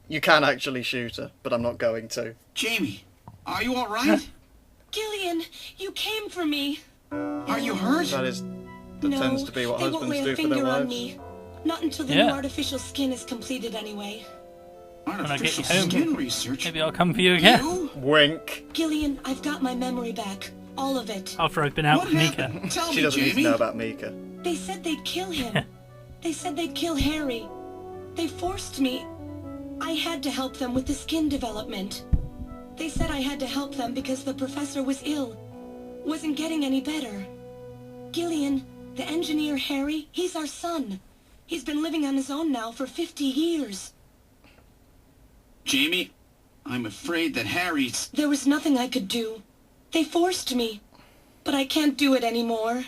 You can actually shoot her, but I'm not going to. Jamie, are you alright? Gillian, you came for me. Are you hurt? That tends to be what they won't husbands lay a do for finger their on wives. me. Not until the new artificial skin is completed anyway. When I get you Artificial home, skin research? maybe I'll come for you again. You? Wink. Gillian, I've got my memory back. All of it. After I've been out What with Mika. happened? Tell She me, doesn't need to Jamie. know about Mika. They said they'd kill him. They said they'd kill Harry. They forced me. I had to help them with the skin development. They said I had to help them because the professor was ill. Wasn't getting any better. Gillian, the engineer Harry, he's our son. He's been living on his own now for 50 years. Jamie, I'm afraid that Harry's... There was nothing I could do. They forced me. But I can't do it anymore.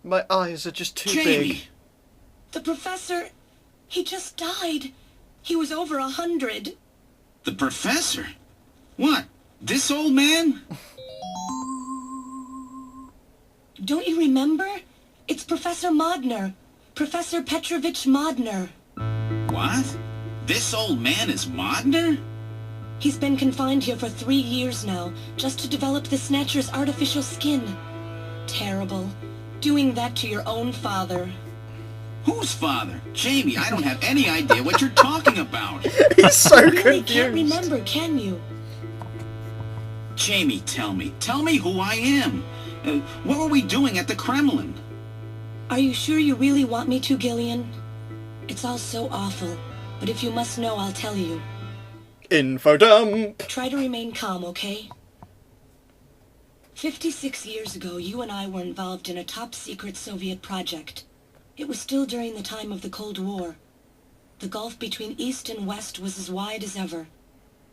My eyes are just too Jamie! big. The professor, he just died. He was over 100. The professor? What? This old man? Don't you remember? It's Professor Modner. Professor Petrovich Modner. What? This old man is Modner? He's been confined here for 3 years now, just to develop the Snatcher's artificial skin. Terrible. Doing that to your own father. Whose father? Jamie, I don't have any idea what you're talking about. He's so You really can't confused. remember, can you? Jamie, tell me. Tell me who I am. What were we doing at the Kremlin? Are you sure you really want me to, Gillian? It's all so awful, but if you must know, I'll tell you. Info dump. Try to remain calm, okay? 56 years ago, you and I were involved in a top-secret Soviet project. It was still during the time of the Cold War. The gulf between East and West was as wide as ever.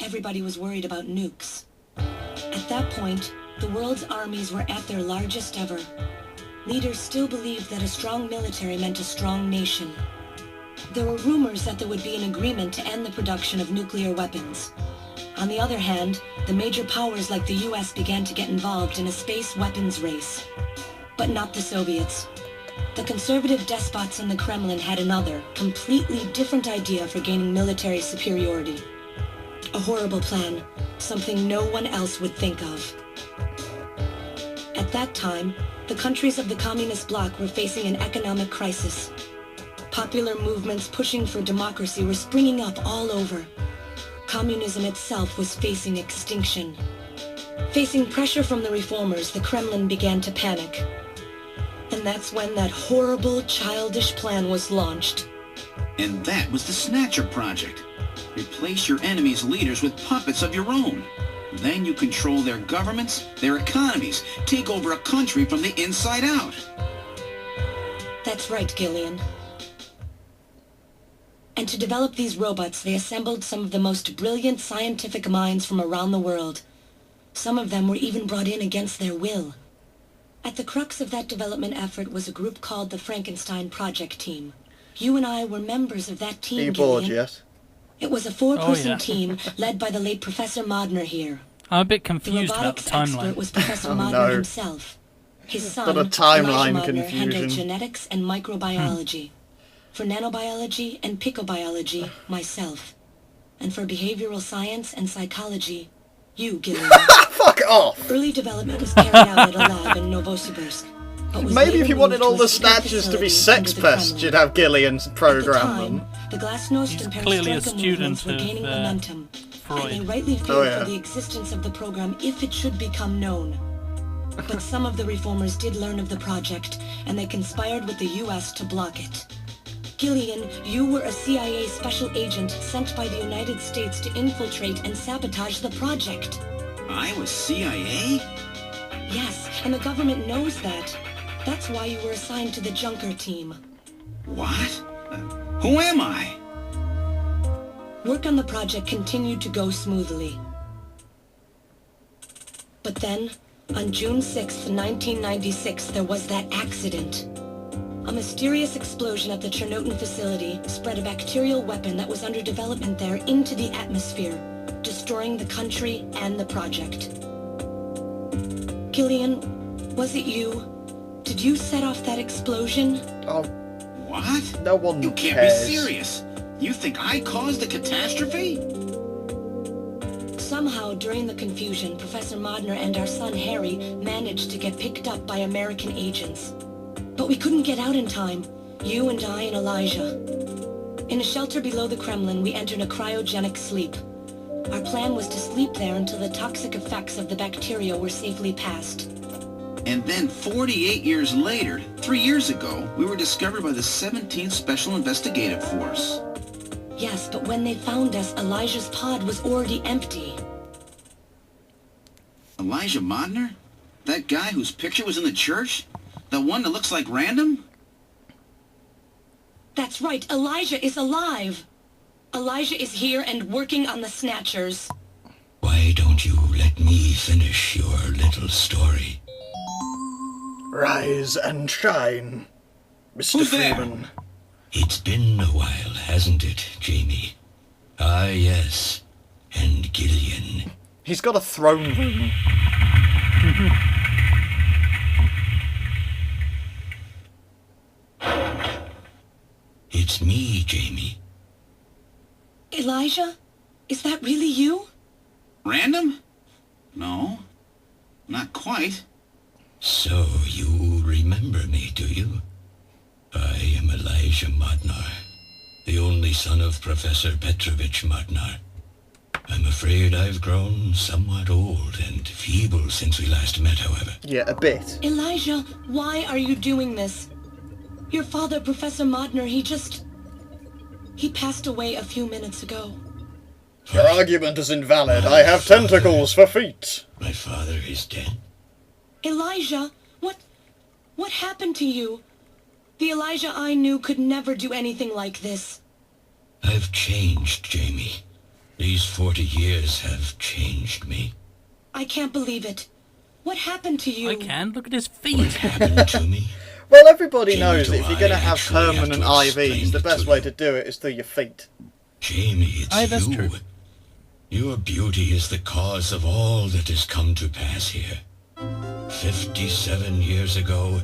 Everybody was worried about nukes. At that point, the world's armies were at their largest ever. Leaders still believed that a strong military meant a strong nation. There were rumors that there would be an agreement to end the production of nuclear weapons. On the other hand, the major powers like the US began to get involved in a space weapons race. But not the Soviets. The conservative despots in the Kremlin had another, completely different idea for gaining military superiority. A horrible plan, something no one else would think of. At that time, the countries of the communist bloc were facing an economic crisis. Popular movements pushing for democracy were springing up all over. Communism itself was facing extinction. Facing pressure from the reformers, the Kremlin began to panic. And that's when that horrible, childish plan was launched. And that was the Snatcher project. Replace your enemy's leaders with puppets of your own. Then you control their governments, their economies, take over a country from the inside out. That's right, Gillian. And to develop these robots, they assembled some of the most brilliant scientific minds from around the world. Some of them were even brought in against their will. At the crux of that development effort was a group called the Frankenstein Project Team. You and I were members of that team, Are you bored Gillian. yet? It was a 4-person yeah. team led by the late Professor Modner here. I'm a bit The confused about the robotics expert timeline. was Professor Oh, Modner no. himself. His son, Got a timeline Elijah Modner, confusion. handled genetics and microbiology. For nanobiology and picobiology, myself. And for behavioral science and psychology, you, Gillian. Fuck off! Early development was carried out at a lab in Novosibirsk. But was Maybe later if you wanted moved all to a the secret Snatchers to be facility sex under the pests, Kremlin. you'd have Gillian At the program time, them. the Glasnost He's and clearly a Perestroika student movements were of, gaining momentum. And they Freud. rightly feared Oh, yeah. for the existence of the program if it should become known. But some of the reformers did learn of the project, and they conspired with the US to block it. Gillian, you were a CIA special agent sent by the United States to infiltrate and sabotage the project. I was CIA? Yes, and the government knows that. That's why you were assigned to the Junker team. What? Who am I? Work on the project continued to go smoothly. But then, on June 6th, 1996, there was that accident. A mysterious explosion at the Chernobyl facility spread a bacterial weapon that was under development there into the atmosphere, destroying the country and the project. Gillian, was it you? Did you set off that explosion? Oh, What? no one You can't cares. be serious. You think I caused the catastrophe? Somehow, during the confusion, Professor Modner and our son Harry managed to get picked up by American agents. But we couldn't get out in time. You and I and Elijah. In a shelter below the Kremlin, we entered a cryogenic sleep. Our plan was to sleep there until the toxic effects of the bacteria were safely passed. And then 48 years later, 3 years ago, we were discovered by the 17th Special Investigative Force. Yes, but when they found us, Elijah's pod was already empty. Elijah Modner? That guy whose picture was in the church? The one that looks like Random? That's right, Elijah is alive! Elijah is here and working on the Snatchers. Why don't you let me finish your little story? Rise and shine, Mr. Who's there? Freeman. It's been a while, hasn't it, Jamie? Ah, yes. And Gillian. He's got a throne room. It's me, Jamie. Elijah? Is that really you? Random? No. Not quite. So you remember me, do you? I am Elijah Modnar, the only son of Professor Petrovich Modnar. I'm afraid I've grown somewhat old and feeble since we last met, however. Yeah, a bit. Elijah, why are you doing this? Your father, Professor Modner, he passed away a few minutes ago. Your argument is invalid. I have tentacles for feet. My father is dead. Elijah, what happened to you? The Elijah I knew could never do anything like this. I've changed, Jamie. These 40 years have changed me. I can't believe it. What happened to you? I can. Look at his What feet. happened to me? Well, everybody Jamie, knows that do if you're going to I have actually have permanent to explain IVs, the it best to way you? to do it is through your feet. Jamie, it's Aye, that's you. true. Your beauty is the cause of all that has come to pass here. 57 years ago,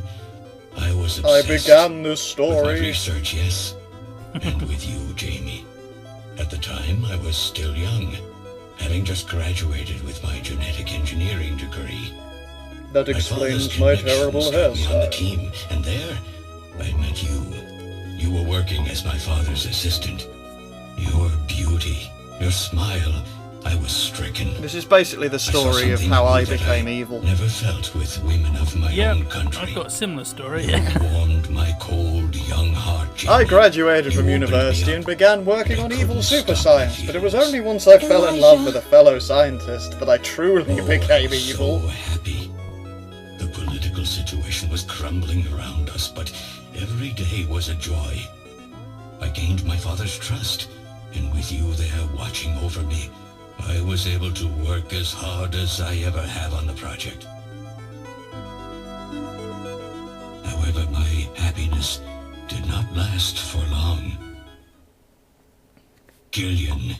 I was I obsessed began this with my story. research, yes, and with you, Jamie. At the time, I was still young, having just graduated with my genetic engineering degree. That My father's explains my connections terrible got me on the hairstyle. team, and there, I met you. You were working as my father's assistant. Your beauty, your smile, I was stricken. This is basically the I saw story of something how in I you that became evil. Never felt with women of my Yeah, own country. I've got a similar story. You warmed my cold young heart, Jamie. I graduated You from opened me university up, and began working but I on evil couldn't super stop my science, but it was feelings. only once I fell in love Elijah. with a fellow scientist that I truly Oh, became I was evil. so happy. The political situation was crumbling around us, but every day was a joy. I gained my father's trust, and with you there watching over me, I was able to work as hard as I ever have on the project. However, my happiness did not last for long. Gillian,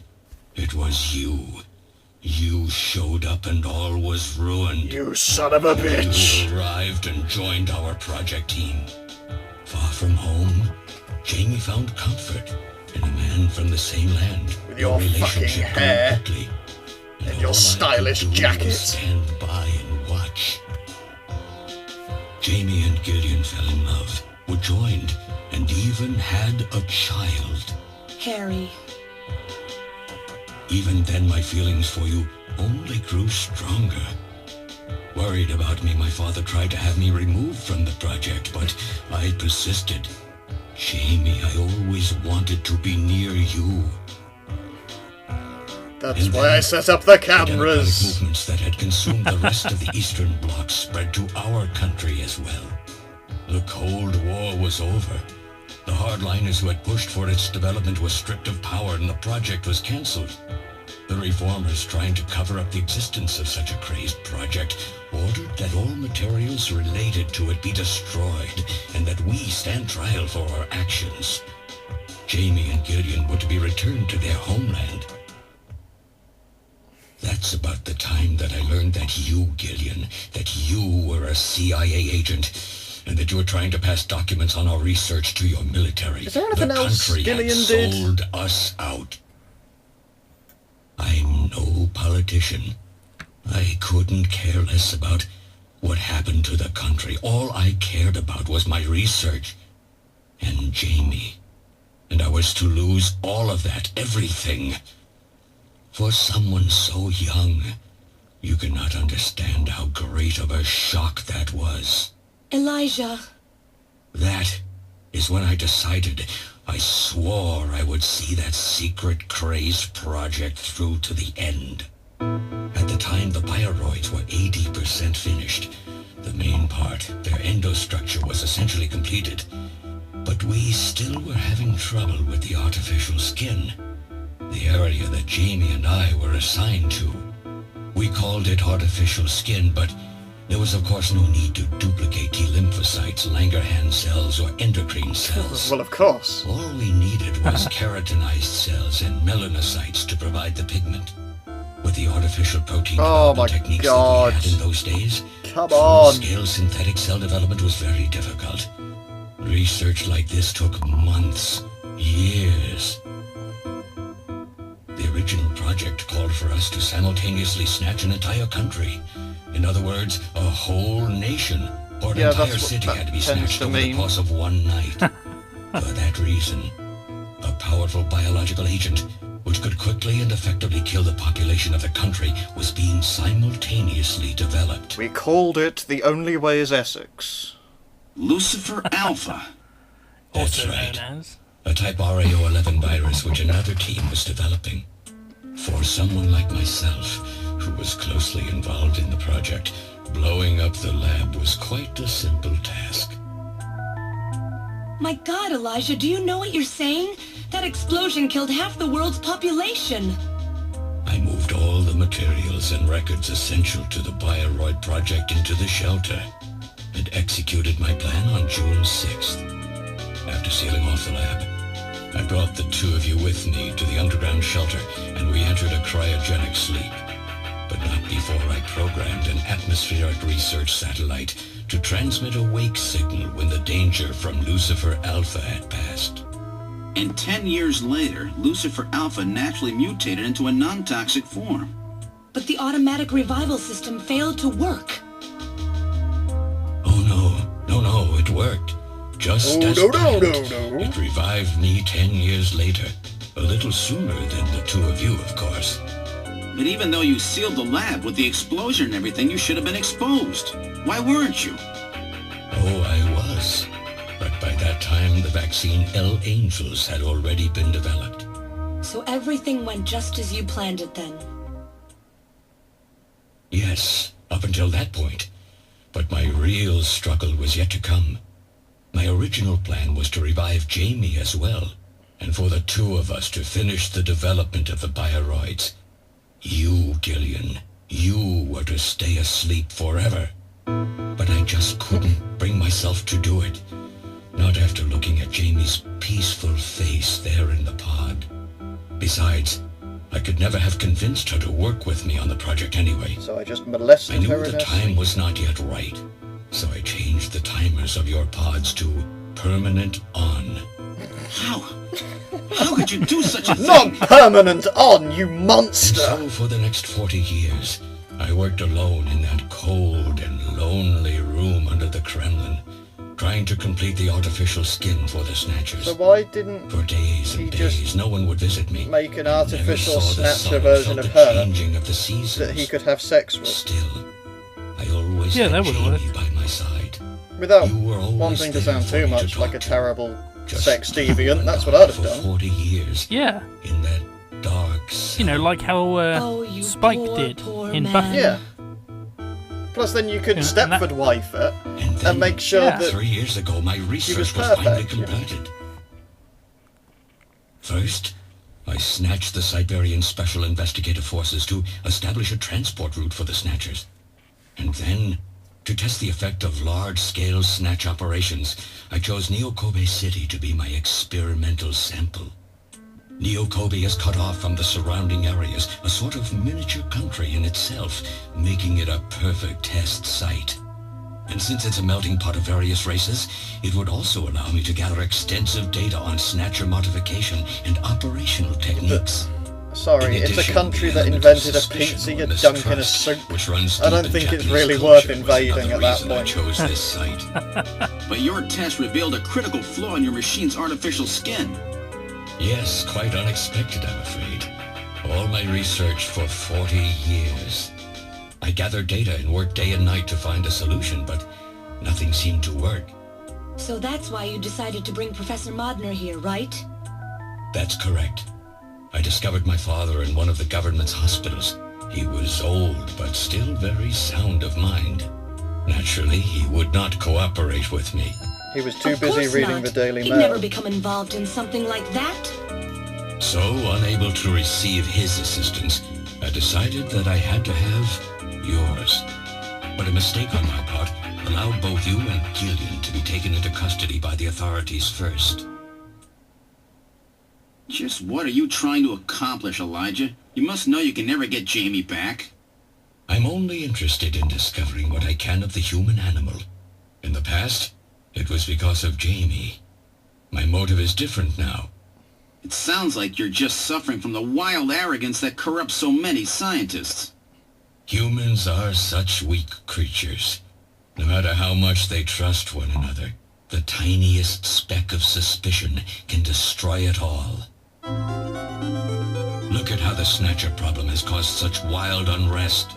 it was you. You showed up and all was ruined. You son of a bitch! You arrived and joined our project team. Far from home, Jamie found comfort in a man from the same land. With your relationship fucking grew hair quickly, and all your I could stylish do was jacket. Stand by and watch. Jamie and Gillian fell in love, were joined, and even had a child. Harry. Even then, my feelings for you only grew stronger. Worried about me, my father tried to have me removed from the project, but I persisted. Jamie, I always wanted to be near you. That's And why then I set up the The democratic cameras. movements that had consumed the rest of the Eastern Bloc spread to our country as well. The Cold War was over. The hardliners who had pushed for its development were stripped of power and the project was cancelled. The reformers, trying to cover up the existence of such a crazed project, ordered that all materials related to it be destroyed and that we stand trial for our actions. Jamie and Gillian were to be returned to their homeland. That's about the time that I learned that you, Gillian, that you were a CIA agent, and that you were trying to pass documents on our research to your military. Is there anything the else country Gillian had did? sold us out. I'm no politician. I couldn't care less about what happened to the country. All I cared about was my research and Jamie. And I was to lose all of that, everything. For someone so young, you cannot understand how great of a shock that was. Elijah. That is when I decided, I swore I would see that secret crazed project through to the end. At the time, the bioroids were 80% finished. The main part, their endostructure, was essentially completed. But we still were having trouble with the artificial skin, the area that Jamie and I were assigned to. We called it artificial skin, but there was of course no need to duplicate T lymphocytes, Langerhans cells, or endocrine cells. Well, of course. All we needed was keratinized cells and melanocytes to provide the pigment. With the artificial protein development techniques that we had in those days, Come on. full-scale synthetic cell development was very difficult. Research like this took months, years. The original project called for us to simultaneously snatch an entire country. In other words, a whole nation, or an Yeah, entire that's what city that had to be tends snatched to over the mean. course of one night. For that reason, a powerful biological agent, which could quickly and effectively kill the population of the country, was being simultaneously developed. We called it The Only Way is Essex. Lucifer Alpha. That's Also right. known as. A type RAO11 virus which another team was developing. For someone like myself, who was closely involved in the project, blowing up the lab was quite a simple task. My God, Elijah, do you know what you're saying? That explosion killed half the world's population. I moved all the materials and records essential to the Bioroid project into the shelter and executed my plan on June 6th. After sealing off the lab, I brought the two of you with me to the underground shelter and we entered a cryogenic sleep. But not before I programmed an atmospheric research satellite to transmit a wake signal when the danger from Lucifer Alpha had passed. And 10 years later, Lucifer Alpha naturally mutated into a non-toxic form. But the automatic revival system failed to work. Oh no, it worked. Just as planned. No. It revived me 10 years later. A little sooner than the two of you, of course. But even though you sealed the lab with the explosion and everything, you should have been exposed. Why weren't you? Oh, I was. But by that time, the vaccine L Angels had already been developed. So everything went just as you planned it then. Yes, up until that point. But my real struggle was yet to come. My original plan was to revive Jamie as well, and for the two of us to finish the development of the bioroids. You, Gillian, you were to stay asleep forever. But I just couldn't bring myself to do it. Not after looking at Jamie's peaceful face there in the pod. Besides, I could never have convinced her to work with me on the project anyway. So I just I molested knew her in the her time sleep. was not yet right, so I changed the timers of your pods to permanent on. How? How could you do such a thing? Not permanent on, you And monster! so for the next 40 years, I worked alone in that cold and lonely room under the Kremlin, trying to complete the artificial skin for the Snatchers. So why didn't For days He and just days, no one would visit me. make an Never artificial saw the Snatcher sun, version felt of the her changing of the seasons. that he could have sex with? Still, I always Yeah, had that would've Jamie worked. by my side. Without You were always wanting to there sound for too me to much like a talk to. terrible Just sex up deviant, and that's down what I'd have for done. 40 years Yeah. in that dark You know, cell. like how Oh, you Spike poor, did poor in man. Buffy. Yeah. Plus then you could Yeah, and that- Stepford wife it And then, and make sure Yeah. that 3 years ago, my research was perfect, finally yeah. completed. First, I snatched the Siberian Special Investigative Forces to establish a transport route for the Snatchers. And then, to test the effect of large-scale snatch operations, I chose Neokobe City to be my experimental sample. Neokobe is cut off from the surrounding areas, a sort of miniature country in itself, making it a perfect test site. And since it's a melting pot of various races, it would also allow me to gather extensive data on Snatcher modification and operational techniques. Sorry, In it's a addition, country the that element of invented a suspicion pizza or you dunk in a mistrust, soup. which runs I don't deep in think it's Japanese really culture, worth was invading another at that reason I point. chose this site. But your test revealed a critical flaw in your machine's artificial skin. Yes, quite unexpected, I'm afraid. All my research for 40 years. I gathered data and worked day and night to find a solution, but nothing seemed to work. So that's why you decided to bring Professor Modner here, right? That's correct. I discovered my father in one of the government's hospitals. He was old, but still very sound of mind. Naturally, he would not cooperate with me. He was too Of busy course reading not. the Daily He'd Mail. never become involved in something like that. So, unable to receive his assistance, I decided that I had to have yours. But a mistake on my part allowed both you and Gideon to be taken into custody by the authorities first. Just what are you trying to accomplish, Elijah? You must know you can never get Jamie back. I'm only interested in discovering what I can of the human animal. In the past, it was because of Jamie. My motive is different now. It sounds like you're just suffering from the wild arrogance that corrupts so many scientists. Humans are such weak creatures. No matter how much they trust one another, the tiniest speck of suspicion can destroy it all. Look at how the Snatcher problem has caused such wild unrest.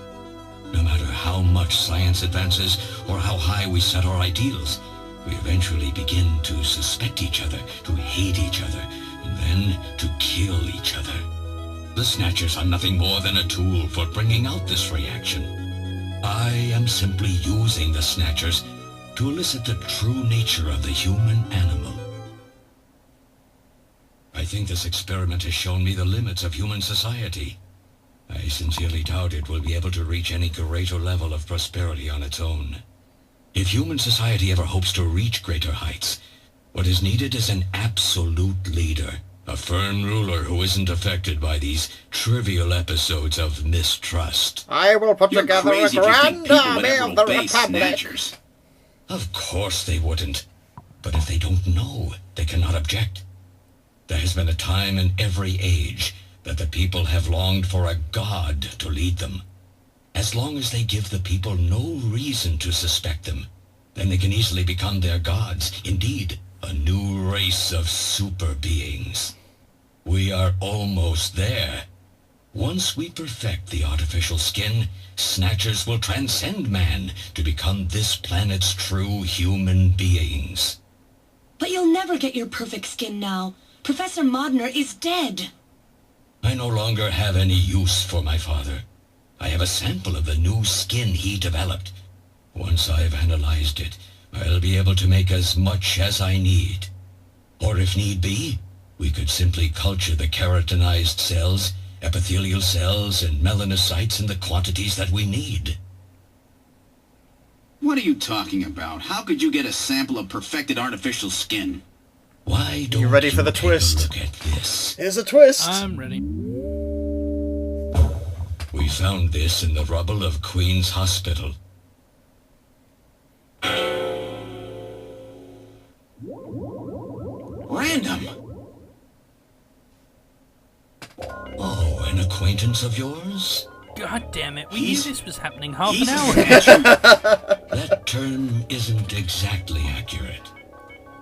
No matter how much science advances or how high we set our ideals, we eventually begin to suspect each other, to hate each other, and then to kill each other. The Snatchers are nothing more than a tool for bringing out this reaction. I am simply using the Snatchers to elicit the true nature of the human animal. I think this experiment has shown me the limits of human society. I sincerely doubt it will be able to reach any greater level of prosperity on its own. If human society ever hopes to reach greater heights, what is needed is an absolute leader, a firm ruler who isn't affected by these trivial episodes of mistrust. I will put You're together a crazy if you think grand people would army ever of the obey Republic. Snatchers. Of course they wouldn't. But if they don't know, they cannot object. There has been a time in every age that the people have longed for a god to lead them. As long as they give the people no reason to suspect them, then they can easily become their gods. Indeed, a new race of super beings. We are almost there. Once we perfect the artificial skin, Snatchers will transcend man to become this planet's true human beings. But you'll never get your perfect skin now. Professor Modner is dead. I no longer have any use for my father. I have a sample of the new skin he developed. Once I've analyzed it, I'll be able to make as much as I need. Or if need be, we could simply culture the keratinized cells, epithelial cells, and melanocytes in the quantities that we need. What are you talking about? How could you get a sample of perfected artificial skin? Why don't You ready for the take a twist? look at this? Here's a twist. I'm ready. We found this in the rubble of Queen's Hospital. Random. Oh, an acquaintance of yours? God damn it, we He's- knew this was happening half He's an a hour. Snatcher. That term isn't exactly accurate.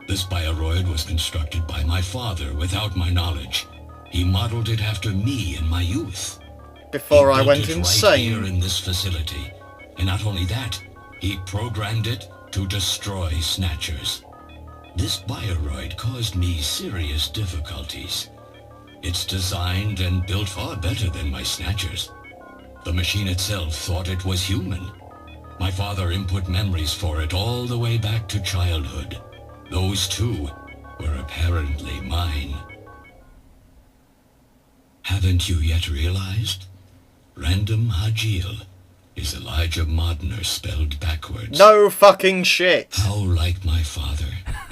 This bioroid was constructed by my father without my knowledge. He modeled it after me in my youth. Before He I built went it right here insane. in this facility. And not only that, he programmed it to destroy Snatchers. This bioroid caused me serious difficulties. It's designed and built far better than my Snatchers. The machine itself thought it was human. My father input memories for it all the way back to childhood. Those too were apparently mine. Haven't you yet realized? Random Hajil is Elijah Modner spelled backwards. No fucking shit. How like my father,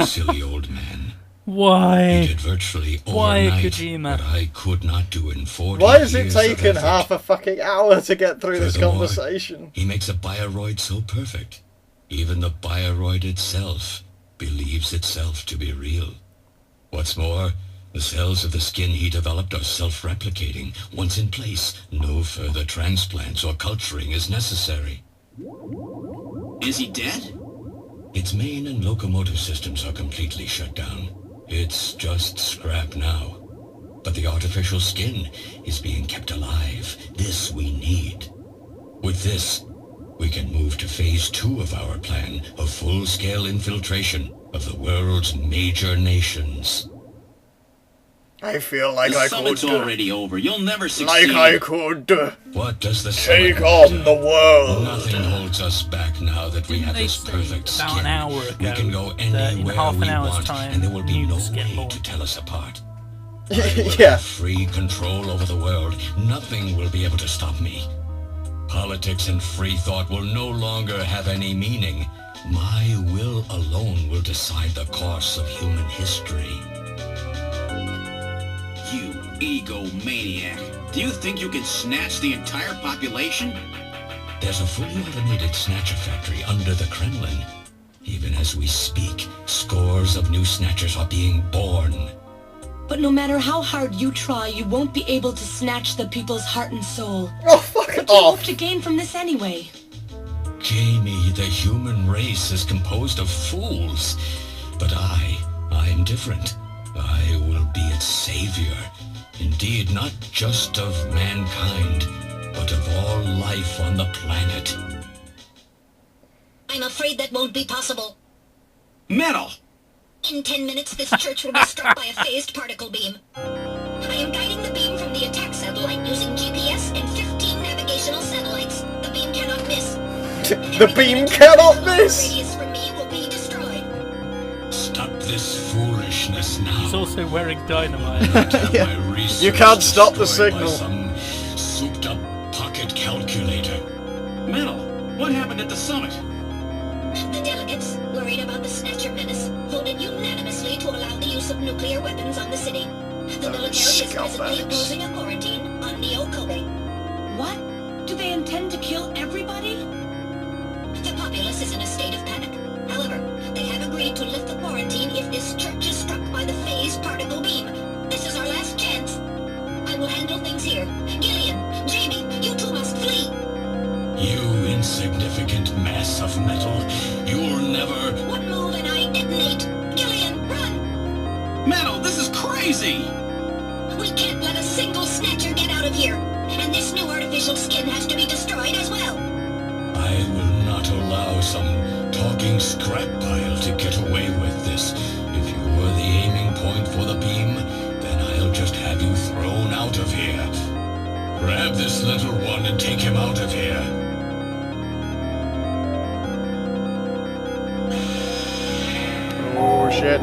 silly old man. He Why? did virtually Why, overnight Kojima? what I could not do in 40 Why has it years of taken effort. half a fucking hour to get through this Furthermore, conversation? He makes a bioroid so perfect Even the bioroid itself believes itself to be real. What's more, the cells of the skin he developed are self-replicating. Once in place, no further transplants or culturing is necessary. Is he dead? Its main and locomotive systems are completely shut down. It's just scrap now. But the artificial skin is being kept alive. This we need. With this, we can move to phase 2 of our plan of full-scale infiltration of the world's major nations. I feel like The I summit's could... already over. You'll never succeed. like I could... What does the take summit on matter? the world. Nothing holds us back now that we Didn't have they this say perfect about skin. an hour We ago can go that in anywhere half an we hour's want, time, and there will be no nukes get way born? to tell us apart. I will Yeah. have free control over the world. Nothing will be able to stop me. Politics and free thought will no longer have any meaning. My will alone will decide the course of human history. You egomaniac. Do you think you can snatch the entire population? There's a fully automated Snatcher factory under the Kremlin. Even as we speak, scores of new Snatchers are being born. But no matter how hard you try, you won't be able to snatch the people's heart and soul. Oh, fuck What do you hope off. to gain from this anyway? Jamie, the human race is composed of fools. But I am different. I will be its savior. Indeed, not just of mankind, but of all life on the planet. I'm afraid that won't be possible. Metal! In 10 minutes, this church will be struck by a phased particle beam. I am guiding the beam from the attack satellite using GPS and 15 navigational satellites. The beam cannot miss. The beam cannot miss! Radius from me will be destroyed. Stop this foolishness now. He's also wearing dynamite. Have Yeah. my research You can't stop the destroyed by signal. some souped-up pocket calculator. Metal, what happened at the summit? The delegates, worried about the Snatcher menace, voted unanimously to allow the use of nuclear weapons on the city. The military is presently scumbags. imposing a quarantine on Neo Kobe. What? Do they intend to kill everybody? The populace is in a state of panic. However, they have agreed to lift the quarantine if this church is struck by the phased particle beam. This is our last chance. I will handle things here. Gillian, Jamie, you two must flee. You insignificant mass of metal. You'll never... One move and I detonate. Gillian, run! Metal, this is crazy! We can't let a single Snatcher get out of here. And this new artificial skin has to be destroyed as well. I will not allow some talking scrap pile to get away with this. If you were the aiming point for the beam, then I'll just have you thrown out of here. Grab this little one and take him out of here. Oh, shit.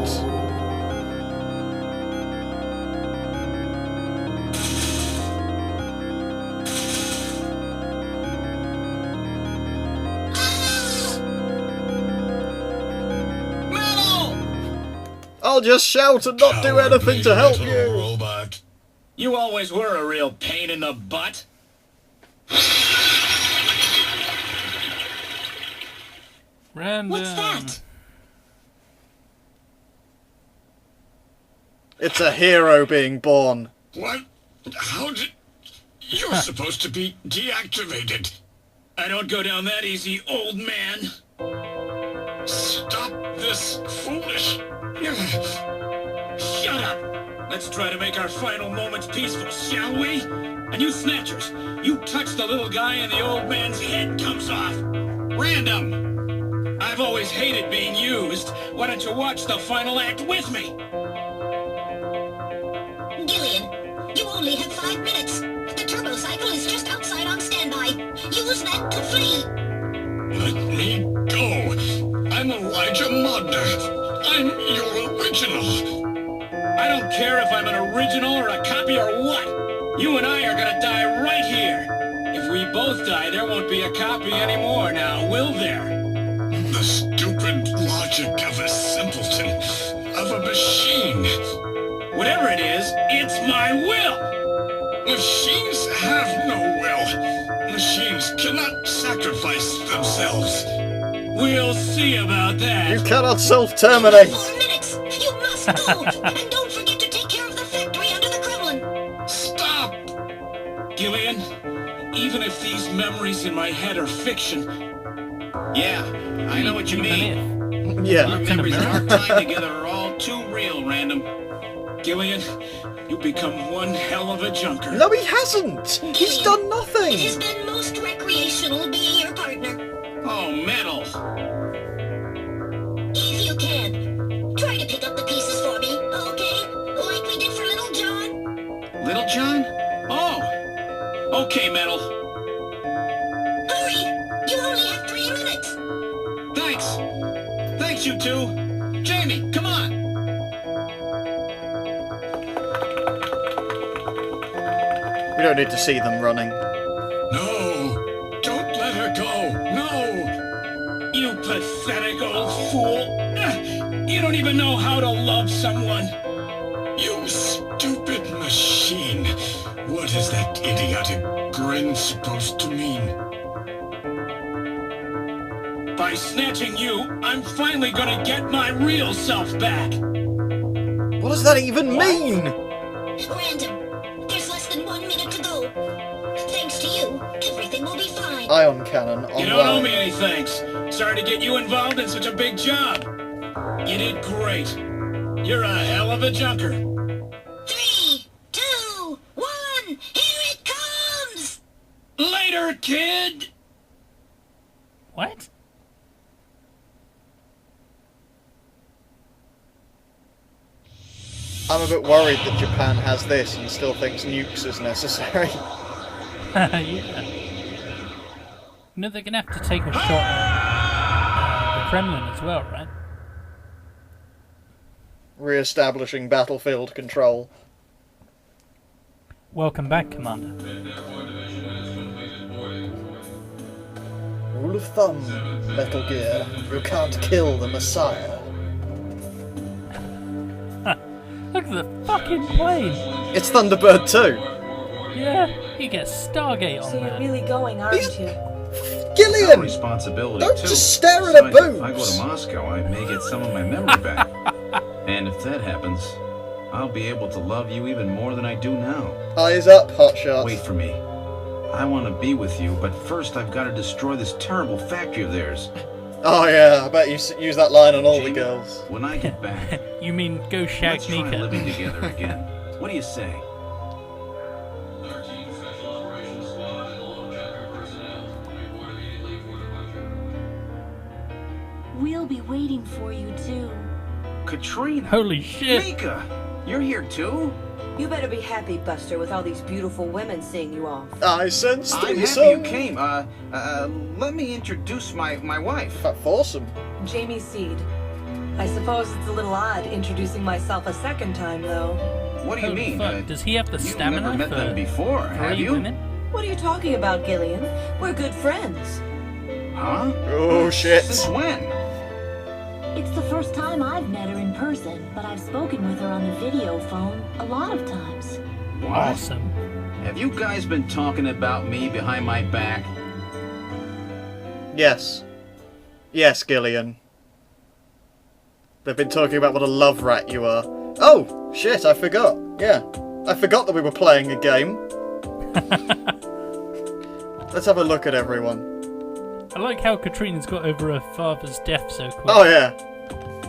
Metal! I'll just shout and not do anything to help Cowardly you. little robot. You always were a real pain in the butt. Random. What's that? It's a hero being born. What? How did... You're supposed to be deactivated. I don't go down that easy, old man. Stop this foolish... Shut up! Let's try to make our final moments peaceful, shall we? And you Snatchers, you touch the little guy and the old man's head comes off. Random! I've always hated being used. Why don't you watch the final act with me? Gillian, you only have 5 minutes. The turbo cycle is just outside on standby. Use that to flee. Let me go. I'm Elijah Modner. I'm your original. I don't care if I'm an original or a copy or what. You and I are gonna die right here. If we both die, there won't be a copy anymore now, will there? The stupid logic of a simpleton, of a machine. Whatever it is, it's my will! Machines have no will. Machines cannot sacrifice themselves. We'll see about that. You cannot self-terminate! 4 minutes! You must go! And don't forget to take care of the factory under the Kremlin! Stop! Gillian, even if these memories in my head are fiction... Yeah, I know what you mean. Yeah. Our memories of our time together are all too real, Random. Gillian, you become one hell of a junker. No, he hasn't! He's done It nothing! has been most recreational being your partner. Oh, metal. If you can, try to pick up the pieces for me, okay? Like we did for Little John. Little John? Oh. Okay, metal. Hurry! You only have 3 minutes. Thanks. Thanks, you two. Jamie, come on. We don't need to see them running. No! Don't let her go! No! You pathetic old fool. You don't even know how to love someone. You stupid machine! What is that idiotic grin supposed to mean? By snatching you, I'm finally gonna get my real self back. What does that even mean? Random, there's less than 1 minute to go. Thanks to you, everything will be fine. Ion cannon You online. don't owe me any thanks. Sorry to get you involved in such a big job. You did great. You're a hell of a junker. 3, 2, 1, here it comes! Later, kid! What? I'm a bit worried that Japan has this and still thinks nukes is necessary. Yeah. You know, they're gonna have to take a shot at the Kremlin as well, right? Re-establishing battlefield control. Welcome back, Commander. Rule of thumb, Metal Gear. You can't kill the Messiah. Look at the fucking plane! It's Thunderbird 2. Yeah, you get Stargate on So you're that. really going, aren't These- you? Gillian! Responsibility Don't too. just stare at her Besides, if I go boobs. to Moscow, I may get some of my memory back. And if that happens, I'll be able to love you even more than I do now. Eyes up, hotshot. Wait for me. I want to be with you, but first I've got to destroy this terrible factory of theirs. Oh yeah, I bet you use that line on all the Jamie, girls. When I get back, You mean go shag let's try Nika? living together again. What do you say? We'll be waiting for you too. Katrina! Holy shit! Mika! You're here too? You better be happy, Buster, with all these beautiful women seeing you off. I sense I'm happy threesome. you came. Let me introduce my wife. That foursome. Jamie Seed. I suppose it's a little odd introducing myself a second time, though. What do you Holy mean? fuck, does he have the You've stamina never met for them before, have 3 you? women? What are you talking about, Gillian? We're good friends. Huh? Oh shit. Since when? It's the first time I've met her in person, but I've spoken with her on the video phone a lot of times. What? Awesome. Have you guys been talking about me behind my back? Yes. Yes, Gillian. They've been talking about what a love rat you are. Oh, shit, I forgot. Yeah. I forgot that we were playing a game. Let's have a look at everyone. I like how Katrina's got over her father's death so quick. Oh, yeah.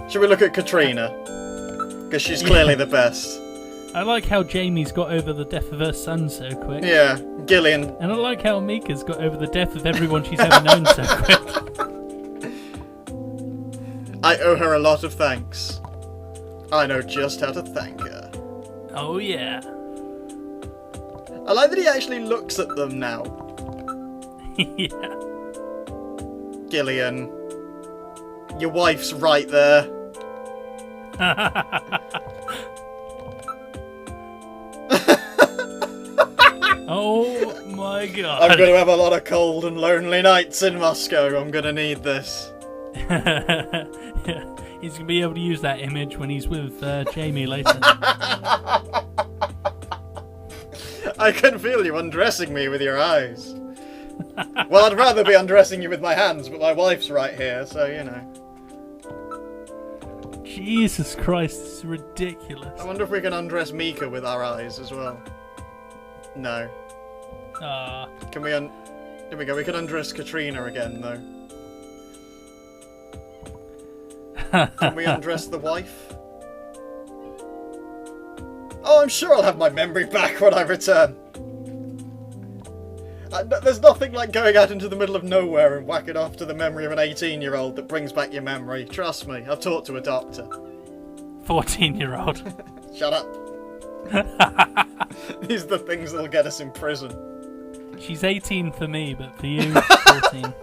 Should we look at Katrina? Because she's clearly the best. I like how Jamie's got over the death of her son so quick. Yeah, Gillian. And I like how Mika's got over the death of everyone she's ever known so quick. I owe her a lot of thanks. I know just how to thank her. Oh yeah. I like that he actually looks at them now. Yeah. Gillian. Your wife's right there. Oh my god. I'm going to have a lot of cold and lonely nights in Moscow. I'm going to need this. He's going to be able to use that image when he's with Jamie later. I can feel you undressing me with your eyes. Well, I'd rather be undressing you with my hands, but my wife's right here, so, you know. Jesus Christ, this is ridiculous. I wonder if we can undress Mika with our eyes as well. No. Ah. Can we Here we go, we can undress Katrina again, though. Can we undress the wife? Oh, I'm sure I'll have my memory back when I return. There's nothing like going out into the middle of nowhere and whacking off to the memory of an 18-year-old that brings back your memory. Trust me, I've talked to a doctor. 14-year-old. Shut up. These are the things that'll get us in prison. She's 18 for me, but for you, 14.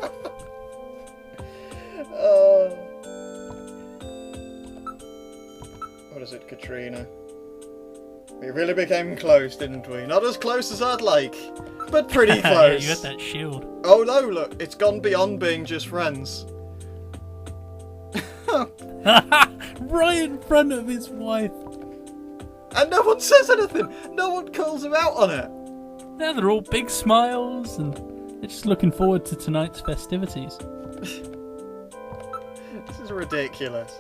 What is it, Katrina? We really became close, didn't we? Not as close as I'd like, but pretty close. Yeah, you had that shield. Oh no, look, it's gone beyond being just friends. Right in front of his wife. And no one says anything. No one calls him out on it. Now they're all big smiles and they're just looking forward to tonight's festivities. This is ridiculous.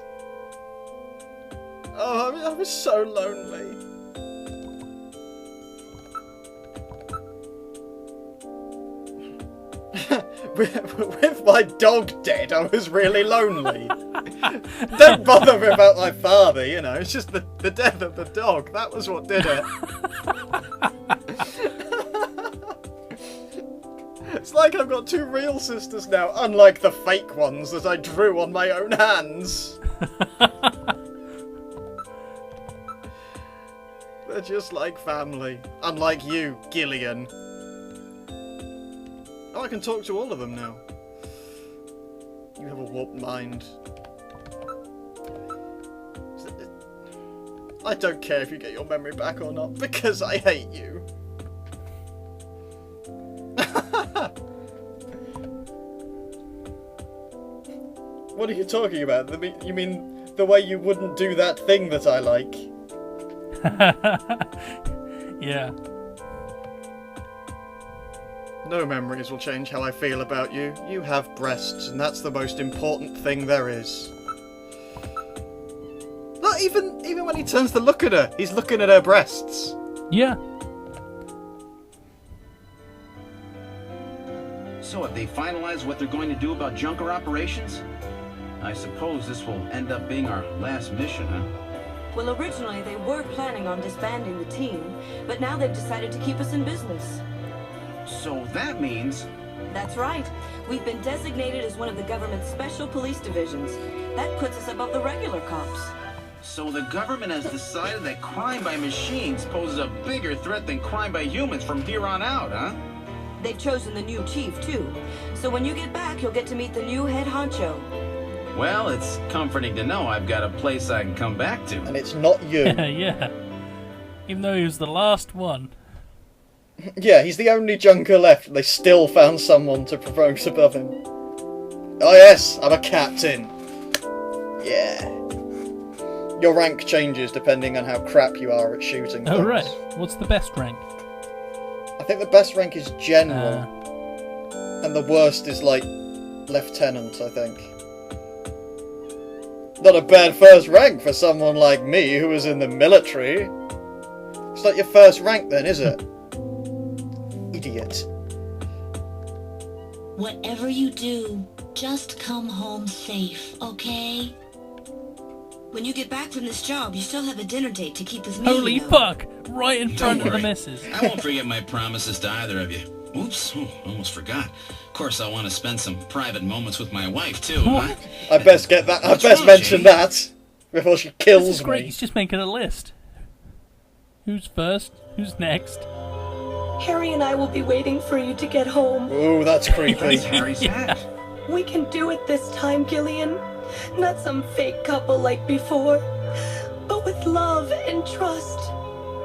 Oh, I was so lonely. With my dog dead, I was really lonely. Don't bother me about my father, you know. It's just the death of the dog. That was what did it. It's like I've got two real sisters now, unlike the fake ones that I drew on my own hands. They're just like family. Unlike you, Gillian. Oh, I can talk to all of them now. You have a warped mind. I don't care if you get your memory back or not, because I hate you. What are you talking about? You mean the way you wouldn't do that thing that I like? Yeah. No memories will change how I feel about you. You have breasts, and that's the most important thing there is. Look, even when he turns to look at her, he's looking at her breasts. Yeah. So have they finalized what they're going to do about Junker operations? I suppose this will end up being our last mission, huh? Well, originally they were planning on disbanding the team, but now they've decided to keep us in business. So that means... That's right. We've been designated as one of the government's special police divisions. That puts us above the regular cops. So the government has decided that crime by machines poses a bigger threat than crime by humans from here on out, huh? They've chosen the new chief, too. So when you get back, you'll get to meet the new head honcho. Well, it's comforting to know I've got a place I can come back to. And it's not you. Yeah. Even though he was the last one. Yeah, he's the only Junker left. They still found someone to promote above him. Oh yes, I'm a captain. Yeah. Your rank changes depending on how crap you are at shooting things. Oh, right. What's the best rank? I think the best rank is general. And the worst is, like, lieutenant, I think. Not a bad first rank for someone like me who was in the military. It's not your first rank then, is it? Idiot. Whatever you do, just come home safe, okay? When you get back from this job, you still have a dinner date to keep with me. Holy fuck! Right in front Don't of the worry. missus. I won't forget my promises to either of you. Oops, almost forgot. Of course, I want to spend some private moments with my wife, too, huh? I best get that. I What's best wrong, mention Jamie? that before she This kills is great. me. He's just making a list. Who's first? Who's next? Harry and I will be waiting for you to get home. Ooh, that's creepy. That's Harry's hat. We can do it this time, Gillian. Not some fake couple like before, but with love and trust.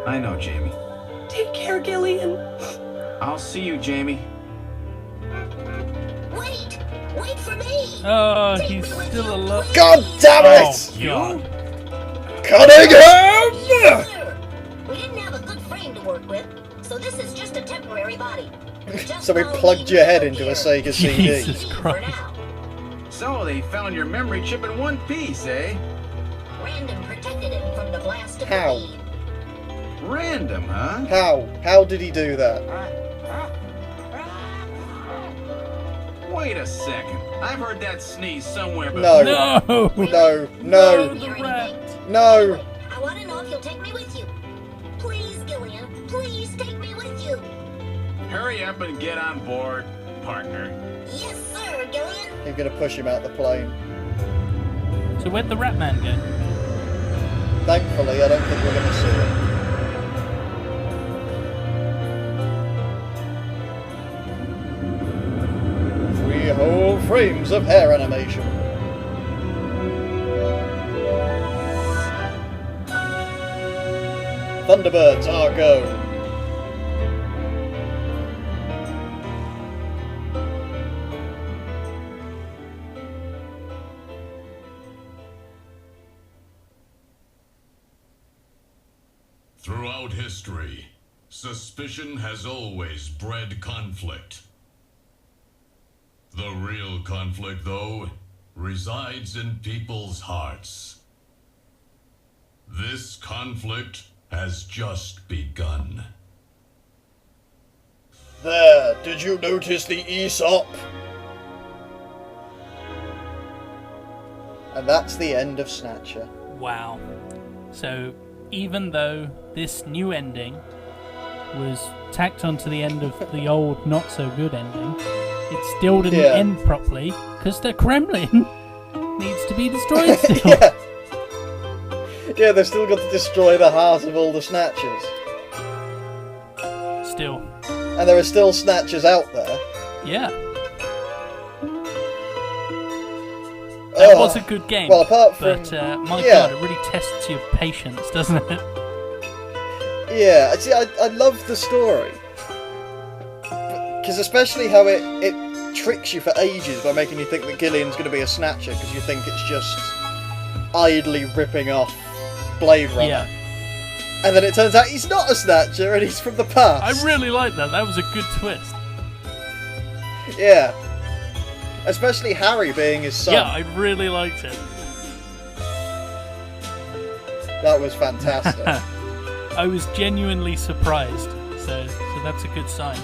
I know, Jamie. Take care, Gillian. I'll see you, Jamie. Wait! Wait for me! Oh, Take he's me with still you. alive. God damn it! Oh, God. Cunningham! Sir, we didn't have a good frame to work with, so this is just a temporary body. So we plugged your head into a Sega CD. Jesus Christ. So they found your memory chip in one piece, eh? Random protected him from the blast of How? the beam. Random, huh? How? How did he do that? Wait a second. I've heard that sneeze somewhere before. No. No! No, No, no, the Hear rat! anything? no. I want to know if you'll take me with you. Please, Gillian, please take me with you. Hurry up and get on board, partner. Yes, sir, Gillian. You're gonna push him out the plane. So where'd the rat man go? Thankfully, I don't think we're gonna see him. Three whole frames of hair animation. Thunderbirds are go. Throughout history, suspicion has always bred conflict. The real conflict, though, resides in people's hearts. This conflict has just begun. There, did you notice the Aesop? And that's the end of Snatcher. Wow. So, even though this new ending was tacked onto the end of the old not-so-good ending, it still didn't Yeah. end properly, because the Kremlin needs to be destroyed still. Yeah. Yeah, they've still got to destroy the heart of all the Snatchers. Still. And there are still Snatchers out there. Yeah. That was a good game. Well, apart from... But, my yeah. god, it really tests your patience, doesn't it? Yeah, see, I love the story. Because especially how it tricks you for ages by making you think that Gillian's going to be a Snatcher, because you think it's just idly ripping off Blade Runner. Yeah. And then it turns out he's not a Snatcher, and he's from the past. I really like that. That was a good twist. Yeah. Especially Harry being his son. Yeah, I really liked it. That was fantastic. I was genuinely surprised, so that's a good sign.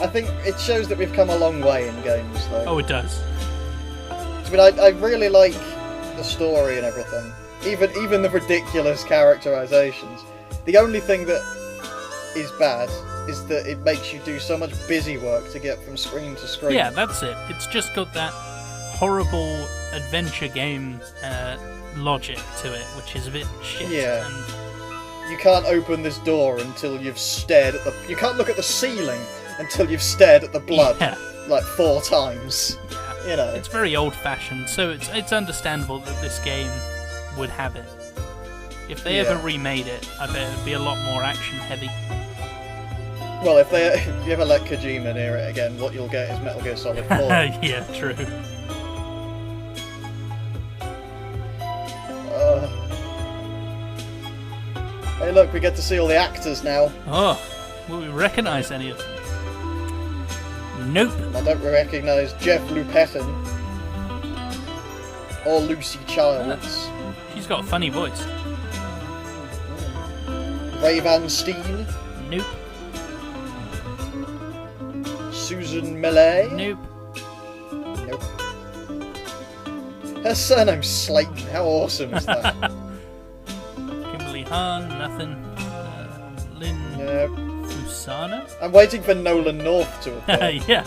I think it shows that we've come a long way in games, though. Oh, it does. I mean, I really like the story and everything. Even the ridiculous characterizations. The only thing that is bad is that it makes you do so much busy work to get from screen to screen. Yeah, that's it. It's just got that horrible adventure game logic to it, which is a bit shit. Yeah. And You can't open this door until you've stared at the... You can't look at the ceiling until you've stared at the blood, Yeah. like 4 times. yeah, You know. it's very old-fashioned, so it's understandable that this game would have it. If they ever Yeah. remade it, I bet it'd be a lot more action-heavy. Well, if you ever let Kojima near it again, what you'll get is Metal Gear Solid 4. Yeah, true. Hey look, we get to see all the actors now. Oh, will we recognise any of them? Nope. I don't recognise Jeff Lupetin or Lucy Childs. She's got a funny voice. Ray Van Steen, Nope. Susan Millay. Nope. Nope. Her surname's Slayton. How awesome is that? Kimberly Hahn, nothing. Lynn Nope. Fusana? I'm waiting for Nolan North to appear. Yeah.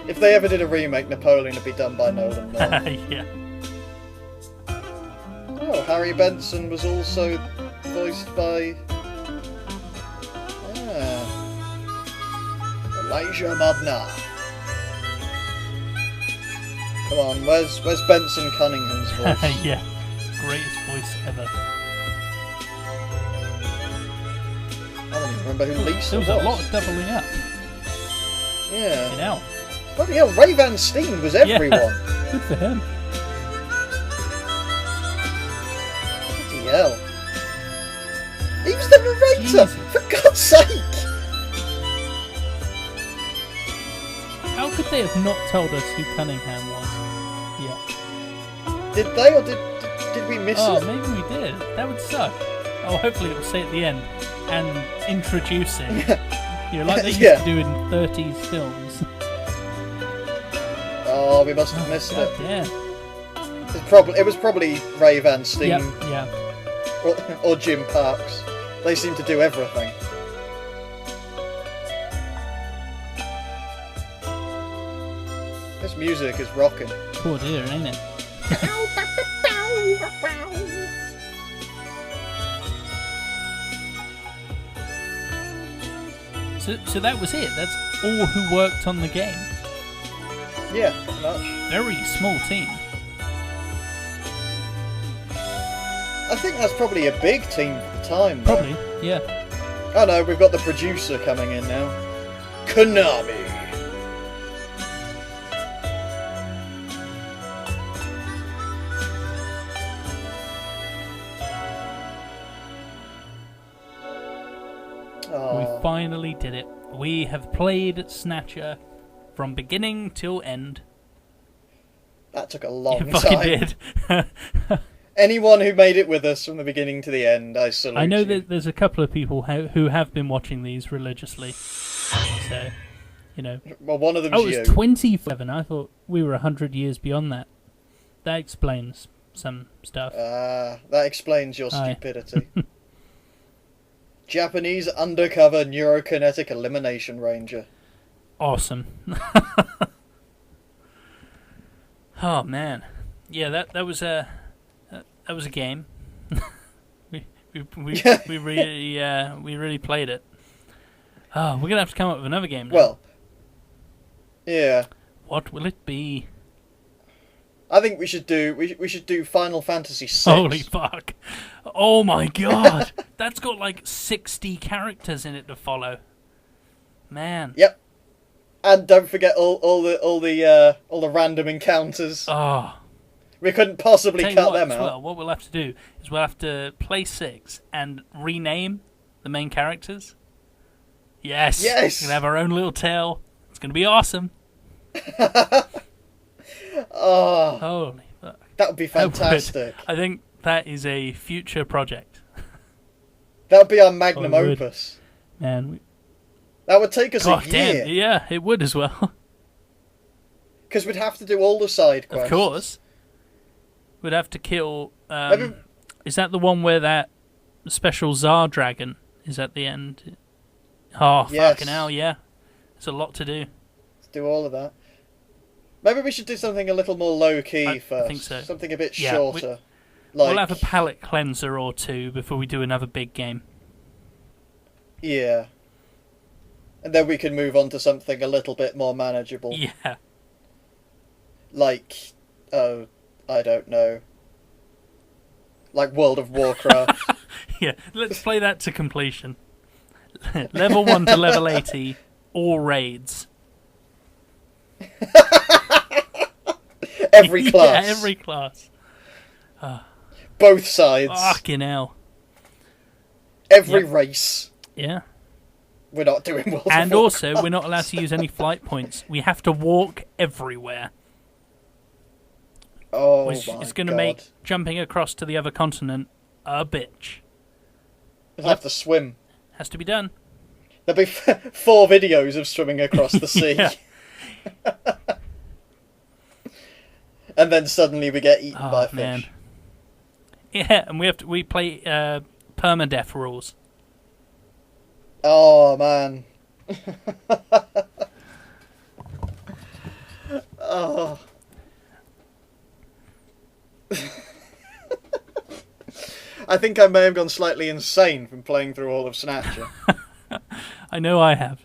If they ever did a remake, Napoleon would be done by Nolan North. Yeah. Oh, Harry Benson was also voiced by... Elijah Mudna. Come on, where's Benson Cunningham's voice? Yeah. Greatest voice ever. I don't even remember who Lisa There was was. a lot of doubling up. Yeah. You know. Bloody hell, Ray Van Steen was everyone. Yeah. Good for him. hell. He was the narrator! Jesus. For God's sake! How could they have not told us who Cunningham was? Yeah. Did they, or did we miss Oh, it? maybe we did. That would suck. Oh, hopefully it will say at the end. And introducing. Like they used to do in 30s films. Oh, we must have missed it. Yeah. It was probably Ray Van Steen. Yeah. Or Jim Parks. They seem to do everything. This music is rocking. Poor dear, ain't it? So that was it. That's all who worked on the game. Yeah, pretty much. Very small team. I think that's probably a big team at the time. Though. Probably, yeah. Oh no, we've got the producer coming in now. Konami. We finally did it. We have played Snatcher from beginning till end. That took a long It fucking time. did. Anyone who made it with us from the beginning to the end, I salute I know you. that there's a couple of people who have been watching these religiously. So, Well, one of them's Oh, it you. was 27. I thought we were 100 years beyond that. That explains some stuff. That explains your Aye. stupidity. Japanese undercover neurokinetic elimination ranger. Awesome. Oh man, yeah, that was a game. we really played it. Oh, we're gonna have to come up with another game now. Well, yeah. What will it be? I think we should do Final Fantasy VI. Holy fuck! Oh my god, that's got like 60 characters in it to follow. Man. Yep. And don't forget all the random encounters. Oh. We couldn't possibly Tell you cut what, them as out. well, what we'll have to do is we'll have to play 6 and rename the main characters. Yes. Yes. We're gonna have our own little tale. It's gonna be awesome. Oh. Holy fuck. That would be fantastic. I think that is a future project. That would be our magnum Oh, it would. opus. Man, That would take us God a year. damn. Yeah, it would as well. Because we'd have to do all the side quests. Of course. We'd have to kill... Maybe- is that the one where that special Tsar dragon is at the end? Oh, Yes. fucking hell, yeah. It's a lot to do. Let's do all of that. Maybe we should do something a little more low-key I first. think so. Something a bit Yeah, shorter. We'll have a palate cleanser or two before we do another big game. Yeah. And then we can move on to something a little bit more manageable. Yeah. Like, oh, I don't know. Like World of Warcraft. Yeah, let's play that to completion. Level 1 to level 80, all raids. Every class. Yeah, every class. Both sides. Fucking hell. Every race. Yeah. We're not doing World of And Warcraft. also, we're not allowed to use any flight points. We have to walk everywhere. Oh Which my is going to God. make jumping across to the other continent a bitch. We'll have to swim. Has to be done. There'll be 4 videos of swimming across the sea. Yeah. And then suddenly we get eaten by a fish. Man. Yeah, and we play permadeath rules. Oh, man. Oh. I think I may have gone slightly insane from playing through all of Snatcher. I know I have.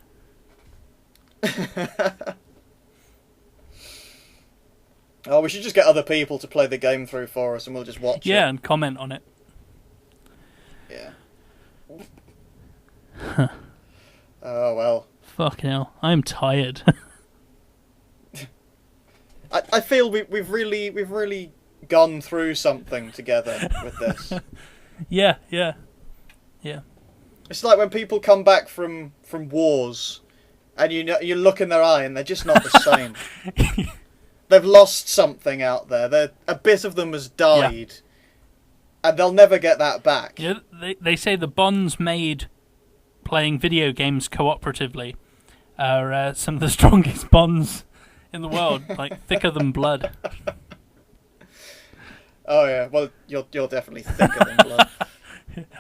Oh, we should just get other people to play the game through for us and we'll just watch it. Yeah, and comment on it. Yeah. Oh, well. Fucking hell, I'm tired. I feel we've really gone through something together with this. Yeah. It's like when people come back from wars, and you look in their eye and they're just not the same. They've lost something out there. A bit of them has died, and they'll never get that back. Yeah, they say the bonds made playing video games cooperatively are some of the strongest bonds in the world, like thicker than blood. Oh yeah, well you're definitely thicker than blood.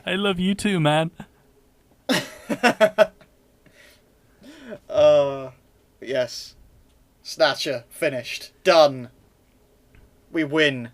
I love you too, man. Yes. Snatcher, finished. Done. We win.